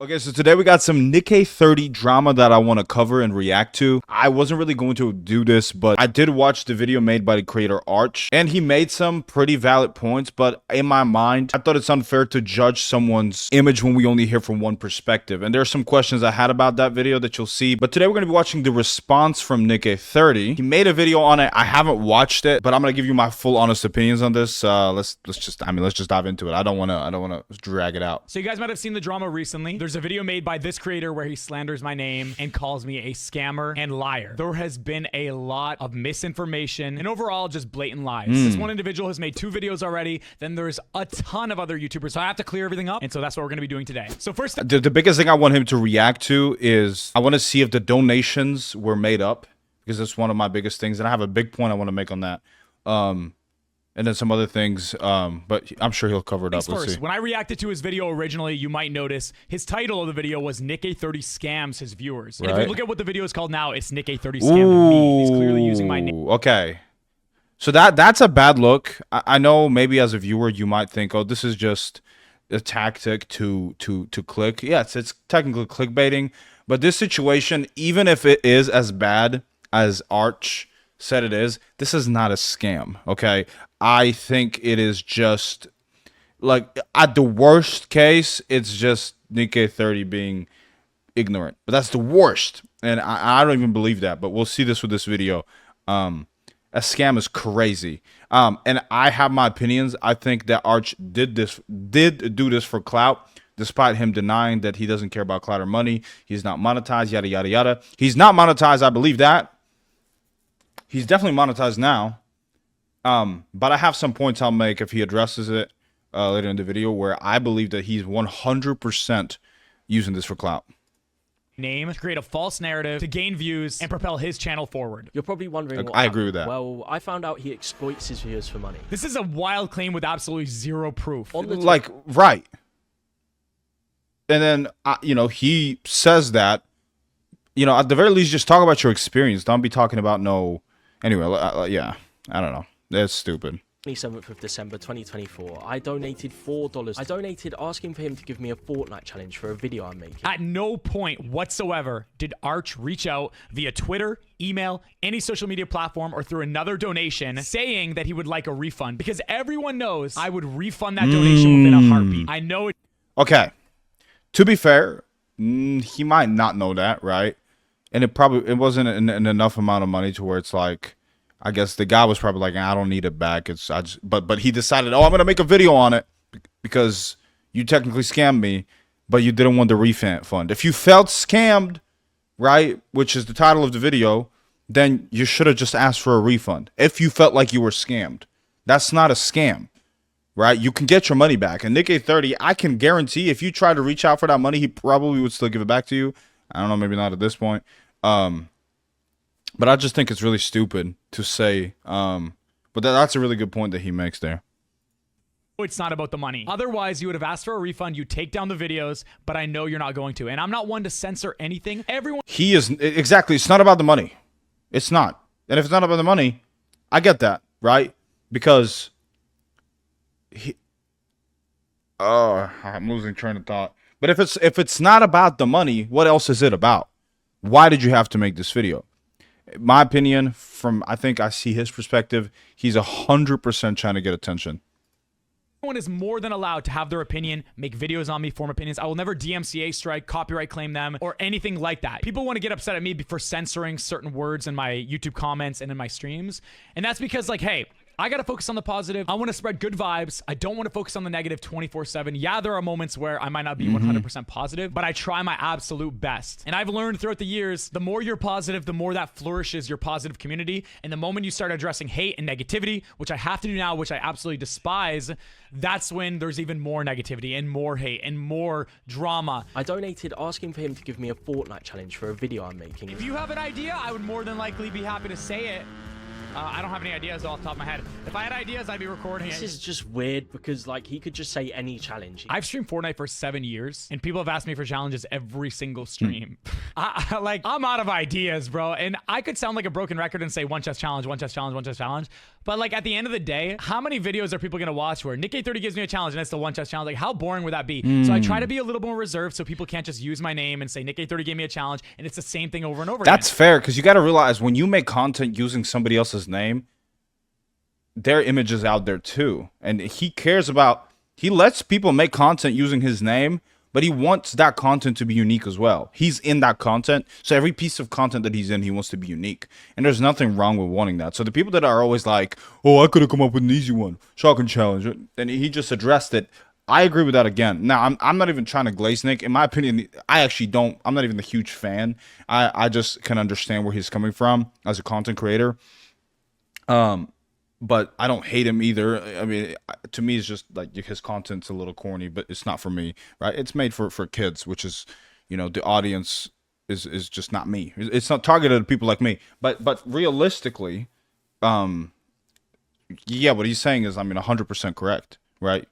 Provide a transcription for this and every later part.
Okay, so today we got some Nikkei 30 drama that I want to cover and react to. I wasn't really going to do this, but I did watch the video made by the creator Arch, and he made some pretty valid points, but in my mind, I thought it's unfair to judge someone's image when we only hear from one perspective. And there are some questions I had about that video that you'll see, but today we're going to be watching the response from Nikkei 30. He made a video on it. I haven't watched it, but I'm going to give you my full honest opinions on this. Let's just dive into it. I don't want to drag it out. So you guys might have seen the drama recently. There's a video made by this creator where he slanders my name and calls me a scammer and liar. There has been a lot of misinformation and overall just blatant lies. This one individual has made 2 videos already. Then there's a ton of other YouTubers. So I have to clear everything up. And so that's what we're going to be doing today. So first, the biggest thing I want him to react to is I want to see if the donations were made up, because that's one of my biggest things. And I have a big point I want to make on that. And then some other things, but I'm sure he'll cover it up. Let's see. When I reacted to his video originally, you might notice his title of the video was Nikkei 30 scams his viewers. And if you look at what the video is called now, it's Nikkei 30 scam me. He's clearly using my name. Okay. So that's a bad look. I know maybe as a viewer you might think, oh, this is just a tactic to click. Yes, it's technically clickbaiting, but this situation, even if it is as bad as Arch said it is, this is not a scam, okay? I think it is just, like, at the worst case, it's just Nikkei 30 being ignorant. But that's the worst, and I don't even believe that, but we'll see this with this video. A scam is crazy. And I have my opinions. I think that Arch did do this for clout, despite him denying that he doesn't care about clout or money. He's not monetized, yada, yada, yada. He's not monetized, I believe that. He's definitely monetized now. But I have some points I'll make if he addresses it later in the video, where I believe that he's 100% using this for clout. Name to create a false narrative to gain views and propel his channel forward. You're probably wondering what I agree with that. Well, I found out he exploits his viewers for money. This is a wild claim with absolutely zero proof. Like, right. And then, you know, he says that, you know, at the very least, just talk about your experience. Don't be talking about no... Anyway, yeah, I don't know. That's stupid. 27th of December 2024, I donated $4. I donated asking for him to give me a Fortnite challenge for a video I'm making. At no point whatsoever did Arch reach out via Twitter, email, any social media platform, or through another donation saying that he would like a refund, because everyone knows I would refund that donation within a heartbeat. I know it. Okay. To be fair, he might not know that, right? And it wasn't an enough amount of money to where it's like, I guess the guy was probably like, I don't need it back. But he decided, oh, I'm gonna make a video on it because you technically scammed me, but you didn't want the refund. If you felt scammed, right, which is the title of the video, then you should have just asked for a refund. If you felt like you were scammed, that's not a scam, right? You can get your money back. And Nikkei 30, I can guarantee if you try to reach out for that money, he probably would still give it back to you. I don't know, maybe not at this point. But I just think it's really stupid to say. But that's a really good point that he makes there. It's not about the money. Otherwise, you would have asked for a refund. You take down the videos, but I know you're not going to. And I'm not one to censor anything. Everyone. He is, exactly. It's not about the money. It's not. And if it's not about the money, I get that, right? Because I'm losing train of thought. But if it's not about the money, what else is it about? Why did you have to make this video? In my opinion, I think I see his perspective, he's 100% trying to get attention. Everyone is more than allowed to have their opinion, make videos on me, form opinions. I will never DMCA strike, copyright claim them, or anything like that. People want to get upset at me for censoring certain words in my YouTube comments and in my streams. And that's because, like, hey, I got to focus on the positive. I want to spread good vibes. I don't want to focus on the negative 24/7. Yeah, there are moments where I might not be 100% positive, but I try my absolute best. And I've learned throughout the years, the more you're positive, the more that flourishes your positive community. And the moment you start addressing hate and negativity, which I have to do now, which I absolutely despise, that's when there's even more negativity and more hate and more drama. I donated asking for him to give me a Fortnite challenge for a video I'm making. If you have an idea, I would more than likely be happy to say it. I don't have any ideas off the top of my head. If I had ideas, I'd be recording This it. is just weird because like he could just say any challenge. I've streamed Fortnite for 7 years, and people have asked me for challenges every single stream. I'm out of ideas, bro. And I could sound like a broken record and say one chest challenge, one chest challenge, one chest challenge. But like at the end of the day, how many videos are people gonna watch where Nick 30 gives me a challenge and it's the one chest challenge? Like how boring would that be? So I try to be a little more reserved so people can't just use my name and say Nick 30 gave me a challenge, and it's the same thing over and over again. That's fair, because you got to realize when you make content using somebody else's name, their image is out there too, and he lets people make content using his name, but he wants that content to be unique as well. He's in that content, so every piece of content that he's in, he wants to be unique, and there's nothing wrong with wanting that. So the people that are always like, oh, I could have come up with an easy one, shotgun challenge, and he just addressed it. I agree with that again. Now, I'm not even trying to glaze Nick. In my opinion, I'm not even a huge fan. I just can understand where he's coming from as a content creator. But I don't hate him either. I mean, to me, it's just like his content's a little corny, but it's not for me, right? It's made for kids, which is, the audience is just not me. It's not targeted at people like me. But realistically, yeah, what he's saying is, 100% correct, right?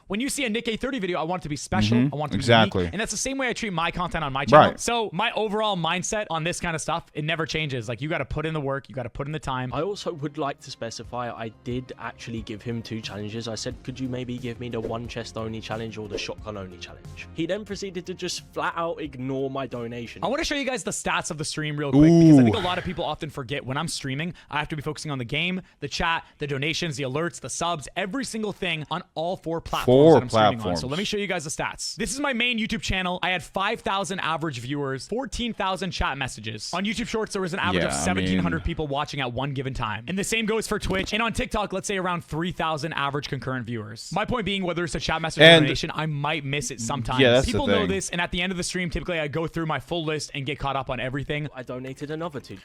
When you see a Nick 30 video, I want it to be special. I want it to be exactly unique. And that's the same way I treat my content on my channel. Right. So my overall mindset on this kind of stuff, it never changes. Like you got to put in the work. You got to put in the time. I also would like to specify I did actually give him 2 challenges. I said, could you maybe give me the one chest only challenge or the shotgun only challenge? He then proceeded to just flat out ignore my donation. I want to show you guys the stats of the stream real quick because I think a lot of people often forget when I'm streaming, I have to be focusing on the game, the chat, the donations, the alerts, the subs, every single thing on all 4 platforms that I'm streaming on. So let me show you guys the stats. This is my main YouTube channel. I had 5,000 average viewers, 14,000 chat messages. On YouTube Shorts, there was an average of 1,700 people watching at one given time. And the same goes for Twitch. And on TikTok, let's say around 3,000 average concurrent viewers. My point being, whether it's a chat message or donation, I might miss it sometimes. Yeah, that's people the thing. know this, and at the end of the stream, typically I go through my full list and get caught up on everything. I donated another 2.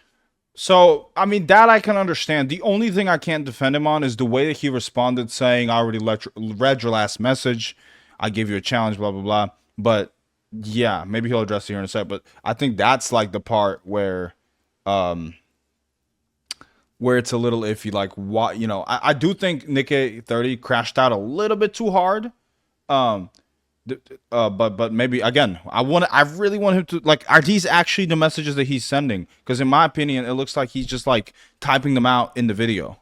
So, that I can understand. The only thing I can't defend him on is the way that he responded, saying, I already read your last message. I gave you a challenge, blah, blah, blah. But, yeah, maybe he'll address it here in a sec. But I think that's, like, the part where it's a little iffy. Like, what, I do think Nick 30 crashed out a little bit too hard. But maybe, again, I really want him to, like, are these actually the messages that he's sending? Because in my opinion, it looks like he's just, like, typing them out in the video.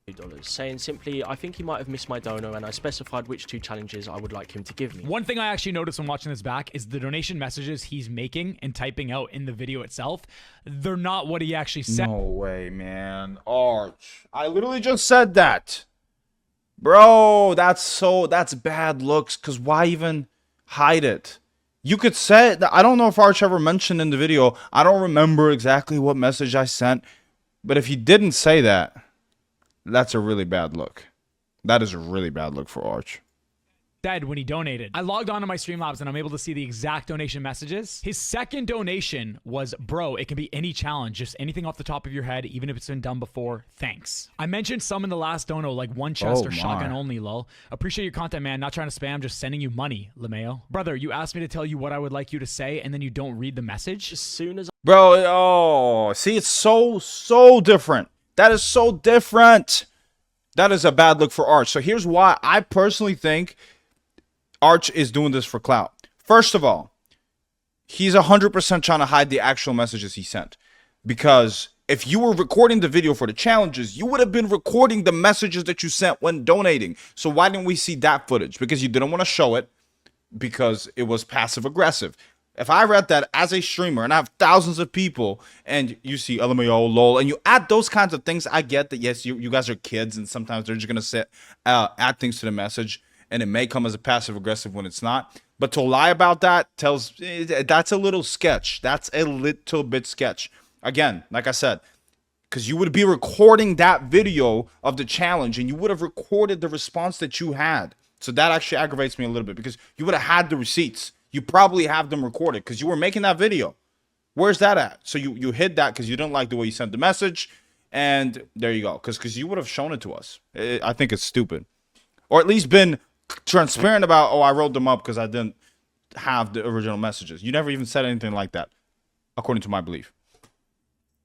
$2, saying simply, I think he might have missed my dono, and I specified which 2 challenges I would like him to give me. One thing I actually noticed when watching this back is the donation messages he's making and typing out in the video itself, they're not what he actually said. No way, man. Arch. I literally just said that. Bro, that's bad looks, because why even hide it? You could say, I don't know if Arch ever mentioned in the video, I don't remember exactly what message I sent, but if he didn't say that, that's a really bad look. That is a really bad look for Arch. Said when he donated. I logged on to my Streamlabs and I'm able to see the exact donation messages. His second donation was, bro, it can be any challenge, just anything off the top of your head, even if it's been done before. Thanks. I mentioned some in the last dono, like one chest or shotgun only, lol. Appreciate your content, man. Not trying to spam, just sending you money, LeMayo. Brother, you asked me to tell you what I would like you to say, and then you don't read the message? As soon as Bro, see, it's so different. That is so different. That is a bad look for Arch. So here's why I personally think Arch is doing this for clout. First of all, he's 100% trying to hide the actual messages he sent. Because if you were recording the video for the challenges, you would have been recording the messages that you sent when donating. So why didn't we see that footage? Because you didn't want to show it, because it was passive aggressive. If I read that as a streamer and I have thousands of people and you see LMAO, lol, and you add those kinds of things, I get that, yes, you guys are kids and sometimes they're just going to add things to the message and it may come as a passive aggressive when it's not. But to lie about that that's a little sketch. That's a little bit sketch. Again, like I said, because you would be recording that video of the challenge and you would have recorded the response that you had. So that actually aggravates me a little bit because you would have had the receipts. You probably have them recorded because you were making that video. Where's that at? So you hid that because you didn't like the way you sent the message. And there you go. Because you would have shown it to us. I think it's stupid. Or at least been transparent about, oh, I wrote them up because I didn't have the original messages. You never even said anything like that, according to my belief.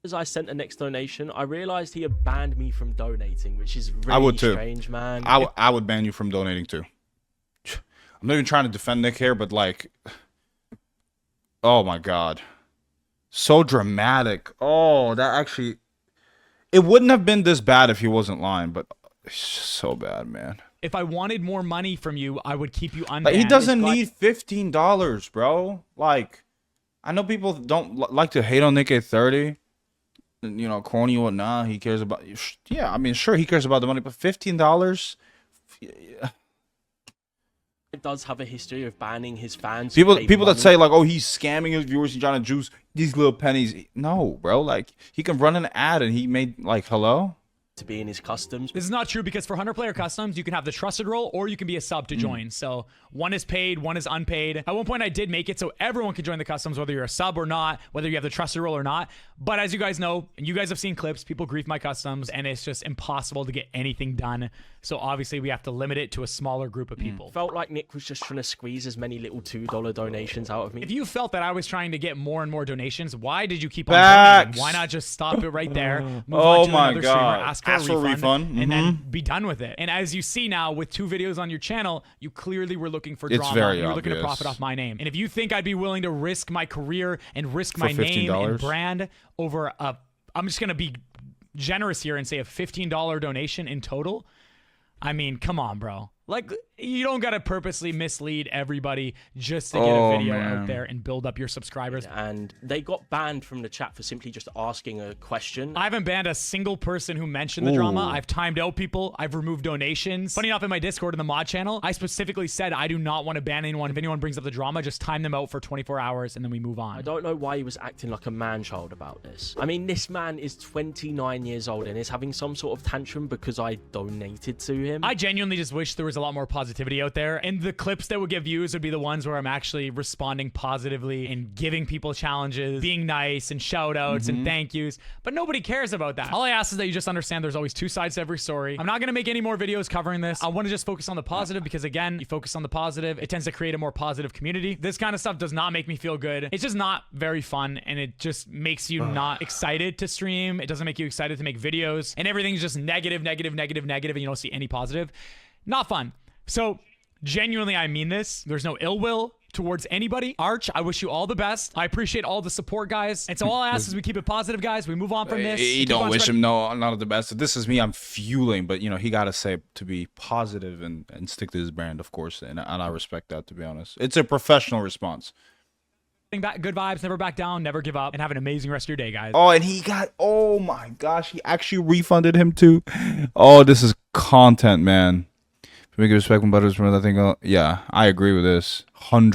As I sent the next donation, I realized he had banned me from donating, which is really I would too. strange, man. I would ban you from donating too. I'm not even trying to defend Nick here, but like, oh my god, so dramatic. Oh, that actually, it wouldn't have been this bad if he wasn't lying, but it's just so bad, man. If I wanted more money from you, I would keep you unbanned. Like, he doesn't need $15, bro. Like, I know people don't like to hate on Nick at 30. You know, corny or nah, he cares about. Yeah, I mean, sure, he cares about the money, but $15. It does have a history of banning his fans. People that say like, oh, he's scamming his viewers, he's trying to juice these little pennies. No, bro, like he can run an ad and he made like, hello. To be in his customs. This is not true because for 100 player customs, you can have the trusted role or you can be a sub to join. So one is paid, one is unpaid. At one point I did make it so everyone could join the customs, whether you're a sub or not, whether you have the trusted role or not. But as you guys know, and you guys have seen clips, people grief my customs and it's just impossible to get anything done. So obviously we have to limit it to a smaller group of people. Felt like Nick was just trying to squeeze as many little $2 donations out of me. If you felt that I was trying to get more and more donations, why did you keep on Facts. donating? Why not just stop it right there? Move Oh on to my another God. streamer, ask for a refund. And then Mm-hmm. be done with it. And as you see now, with 2 videos on your channel, you clearly were looking for drama. very You were looking to obvious. profit off my name. And if you think I'd be willing to risk my career and risk For my name $15? and brand over I'm just going to be generous here and say a $15 donation in total. I mean, come on, bro. Like, you don't got to purposely mislead everybody just to get a video out there and build up your subscribers. And they got banned from the chat for simply just asking a question. I haven't banned a single person who mentioned the drama. I've timed out people. I've removed donations. Funny enough, in my Discord in the mod channel, I specifically said I do not want to ban anyone. If anyone brings up the drama, just time them out for 24 hours and then we move on. I don't know why he was acting like a man-child about this. I mean, this man is 29 years old and is having some sort of tantrum because I donated to him. I genuinely just wish there was a lot more positivity out there. And the clips that would get views would be the ones where I'm actually responding positively and giving people challenges, being nice and shout outs and thank yous. But nobody cares about that. All I ask is that you just understand there's always 2 sides to every story. I'm not going to make any more videos covering this. I want to just focus on the positive because, again, you focus on the positive, it tends to create a more positive community. This kind of stuff does not make me feel good. It's just not very fun and it just makes you not excited to stream. It doesn't make you excited to make videos and everything's just negative, negative, negative, negative, and you don't see any positive. Not fun. So genuinely, I mean this. There's no ill will towards anybody. Arch, I wish you all the best. I appreciate all the support, guys. And so all I ask is we keep it positive, guys. We move on from this. You don't wish him none of the best. This is me. I'm fueling, but you know he got to say to be positive and stick to his brand, of course. And I respect that, to be honest. It's a professional response. Back, good vibes, never back down, never give up, and have an amazing rest of your day, guys. Oh, and he got, oh my gosh, he actually refunded him too. Oh, this is content, man. Make respect when butters from that thing. Yeah, I agree with this. 100.